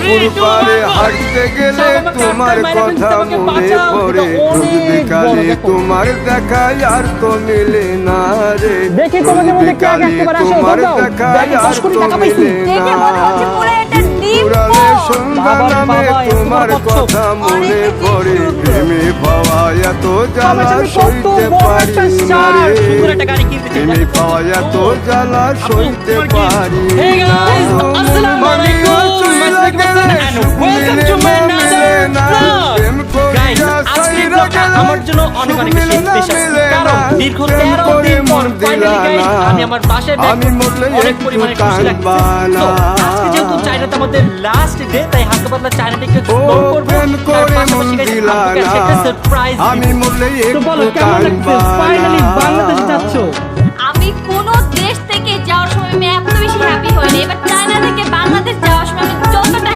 পুকুর পাড়ে হাঁটতে গেলে তোমার কথা মনে পড়ে, রোজ বিকালে তোমার দেখা আর তো মিলে না রে, দেখি রোজ তোমাদের মধ্যে কে আগে বিকালে একেবারে আসে, তোমার দাও, দেখা দেখি আর 10 কোটি তো টাকা পাইছি। মিলে দেখে না। মনে হচ্ছে পুরো এটা ডিম পুরালে সন্ধ্যা বাবা, নামে বাবা, এত তোমার বড় কচ্ছপ। কথা মনে অনেক পড়ে, সুন্দর। প্রেমে পাওয়া এত জ্বালা তুমি কত সইতে বড় পারি একটা না star, রে, সুন্দর একটা গাড়ি কিনতে চাই। প্রেমে পাওয়া এত জ্বালা সইতে তোমার কি? পারি Hey না। guys, আসসালামু আলাইকুম, and welcome to my another vlog. Guys, আজকের vlogটা আমার জন্য অনেক অনেক বেশি স্পেশাল, কারণ দীর্ঘ 13 দিন পর ফাইনালি গাইস আমি আমার বাসায় ব্যাক আমি মরলে অনেক পরিমাণে খুশি লাগছে। তো আজকে যেহেতু চায়নাতে আমাদের লাস্ট ডে, তাই হালকা পাতলা চায়নাটা একটু এক্সপ্লোর করব। প্রেম তার করে পাশাপাশি মন guys, দিলা আপনাকে না, একটা সারপ্রাইজ আমি মরলে তো বলো একটু কেমন লাগছে কাঁদবা ফাইনালি না। বাংলাদেশ যাচ্ছ? আমি কোন দেশ থেকে যাওয়ার সময় আমি এত বেশি হ্যাপি হইনি, এবার চায়না থেকে বাংলাদেশ যাওয়ার